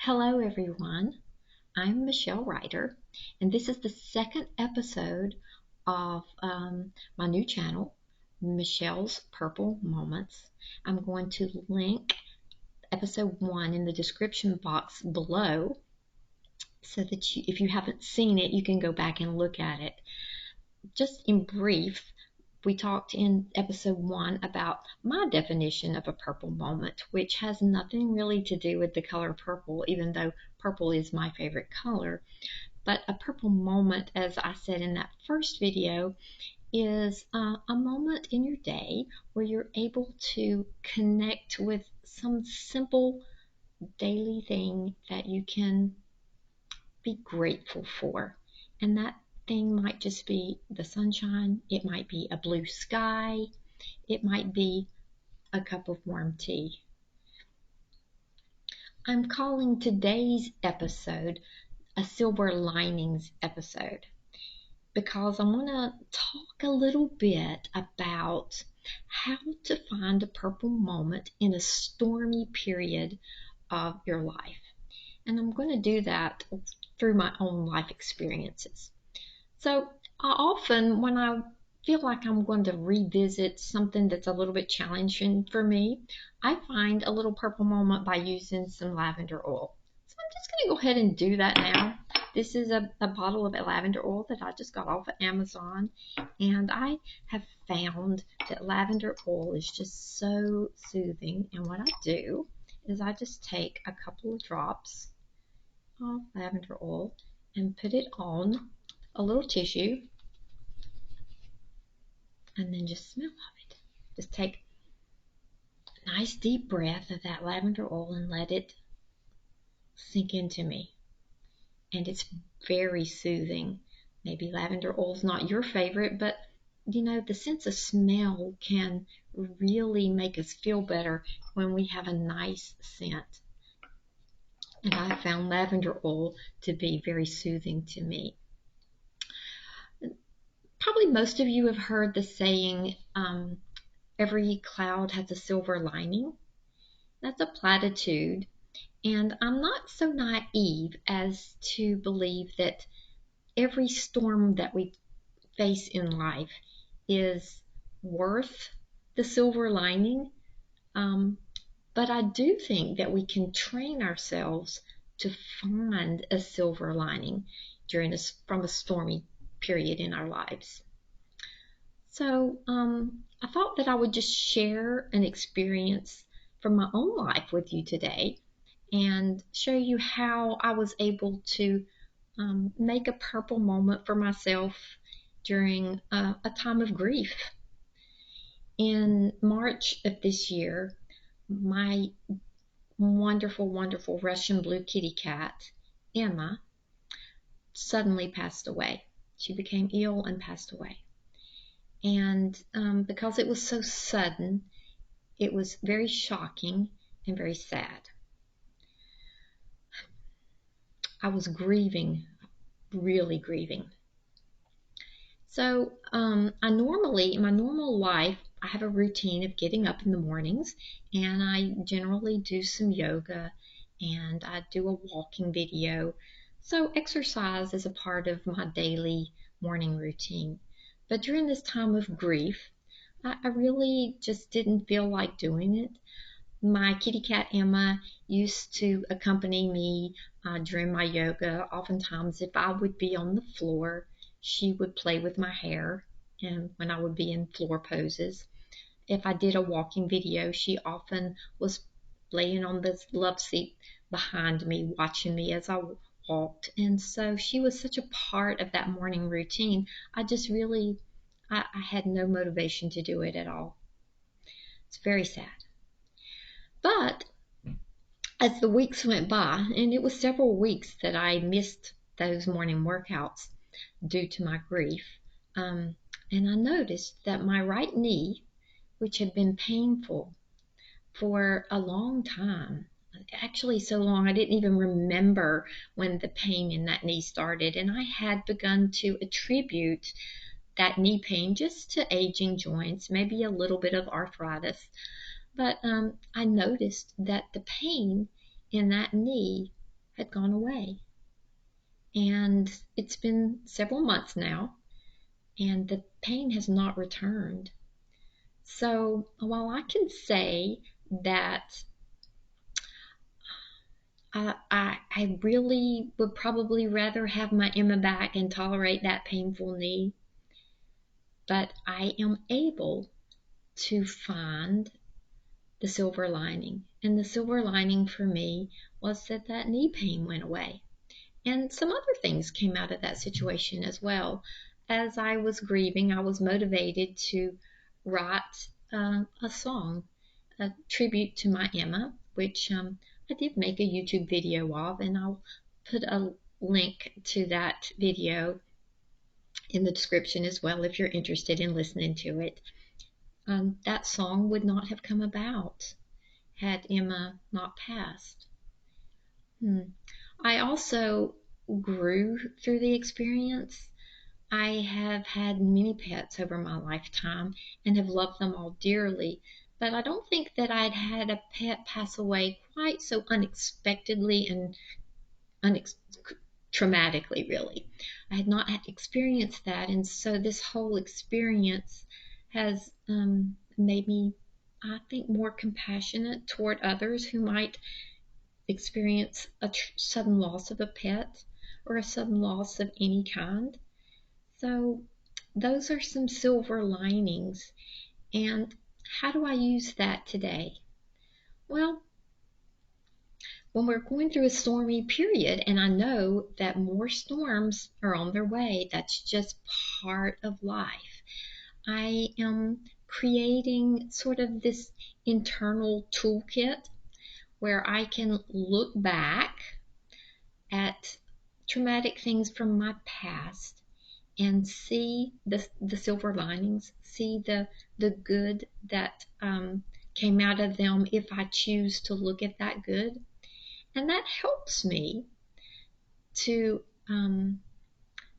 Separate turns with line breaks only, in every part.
Hello, everyone. I'm Michelle Ryder, and this is the second episode of my new channel, Michelle's Purple Moments. I'm going to link episode 1 in the description box below so that if you haven't seen it, you can go back and look at it. Just in brief, we talked in episode 1 about my definition of a purple moment, which has nothing really to do with the color purple, even though purple is my favorite color. But a purple moment, as I said in that first video, is a moment in your day where you're able to connect with some simple daily thing that you can be grateful for. And that thing might just be the sunshine, it might be a blue sky, it might be a cup of warm tea. I'm calling today's episode a silver linings episode because I want to talk a little bit about how to find a purple moment in a stormy period of your life. And I'm going to do that through my own life experiences. So often when I feel like I'm going to revisit something that's a little bit challenging for me, I find a little purple moment by using some lavender oil. So I'm just going to go ahead and do that now. This is a bottle of lavender oil that I just got off of Amazon, and I have found that lavender oil is just so soothing. And what I do is I just take a couple of drops of lavender oil and put it on a little tissue and then just smell of it. Just take a nice deep breath of that lavender oil and let it sink into me. And it's very soothing. Maybe lavender oil is not your favorite, but you know, the sense of smell can really make us feel better when we have a nice scent. And I found lavender oil to be very soothing to me. Probably most of you have heard the saying, every cloud has a silver lining. That's a platitude, and I'm not so naive as to believe that every storm that we face in life is worth the silver lining. But I do think that we can train ourselves to find a silver lining from a stormy period in our lives. So I thought that I would just share an experience from my own life with you today and show you how I was able to make a purple moment for myself during a time of grief. In March of this year, my wonderful, wonderful Russian blue kitty cat, Emma, suddenly passed away. She became ill and passed away. And because it was so sudden, it was very shocking and very sad. I was grieving, really grieving. So I normally, in my normal life, I have a routine of getting up in the mornings, and I generally do some yoga, and I do a walking video. So exercise is a part of my daily morning routine. But during this time of grief, I really just didn't feel like doing it. My kitty cat Emma used to accompany me during my yoga. Oftentimes, if I would be on the floor, she would play with my hair, and when I would be in floor poses. If I did a walking video, she often was laying on the love seat behind me, watching me as I walked. And so she was such a part of that morning routine. I just really, I had no motivation to do it at all. It's very sad. But as the weeks went by, and it was several weeks that I missed those morning workouts due to my grief, and I noticed that my right knee, which had been painful for a long time, actually so long I didn't even remember when the pain in that knee started, and I had begun to attribute that knee pain just to aging joints, maybe a little bit of arthritis. But I noticed that the pain in that knee had gone away. And it's been several months now, and the pain has not returned. So while I can say that I really would probably rather have my Emma back and tolerate that painful knee, but I am able to find the silver lining. And the silver lining for me was that that knee pain went away. And some other things came out of that situation as well. As I was grieving, I was motivated to write a song, a tribute to my Emma, which I did make a YouTube video of, and I'll put a link to that video in the description as well if you're interested in listening to it. That song would not have come about had Emma not passed. I also grew through the experience. I have had many pets over my lifetime and have loved them all dearly, but I don't think that I'd had a pet pass away quite so unexpectedly and traumatically, really. I had not experienced that, and so this whole experience has made me, I think, more compassionate toward others who might experience a sudden loss of a pet or a sudden loss of any kind. So those are some silver linings. And how do I use that today? Well, when we're going through a stormy period, and I know that more storms are on their way, that's just part of life. I am creating sort of this internal toolkit where I can look back at traumatic things from my past and see the silver linings, see the good that came out of them if I choose to look at that good. And that helps me to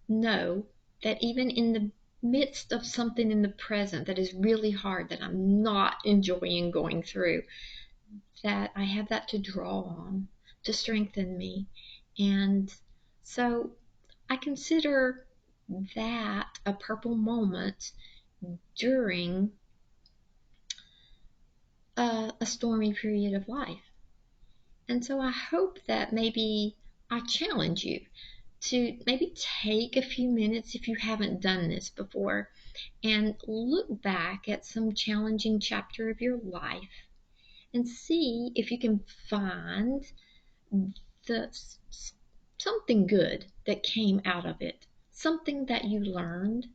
know that even in the midst of something in the present that is really hard, that I'm not enjoying going through, that I have that to draw on to strengthen me. And so I consider that a purple moment during a stormy period of life. And so I hope that maybe I challenge you to maybe take a few minutes, if you haven't done this before, and look back at some challenging chapter of your life and see if you can find something good that came out of it, something that you learned,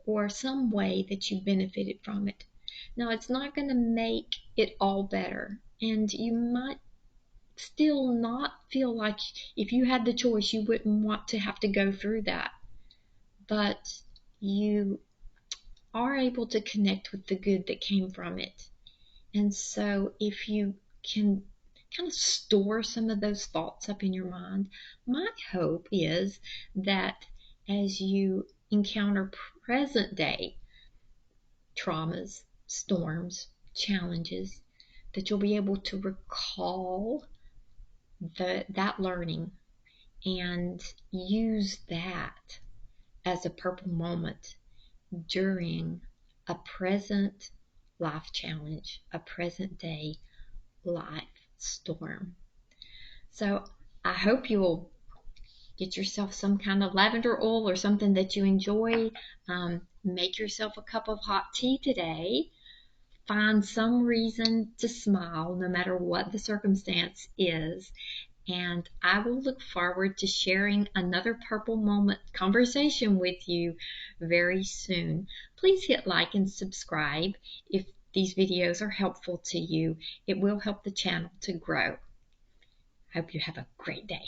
or some way that you benefited from it. Now, it's not going to make it all better, and you might still not feel like, if you had the choice, you wouldn't want to have to go through that. But you are able to connect with the good that came from it. And so if you can kind of store some of those thoughts up in your mind, my hope is that as you encounter present day traumas, storms, challenges, that you'll be able to recall that learning and use that as a purple moment during a present life challenge, a present day life storm. So I hope you will get yourself some kind of lavender oil or something that you enjoy. Make yourself a cup of hot tea today. Find some reason to smile no matter what the circumstance is. And I will look forward to sharing another Purple Moment conversation with you very soon. Please hit like and subscribe if these videos are helpful to you. It will help the channel to grow. I hope you have a great day.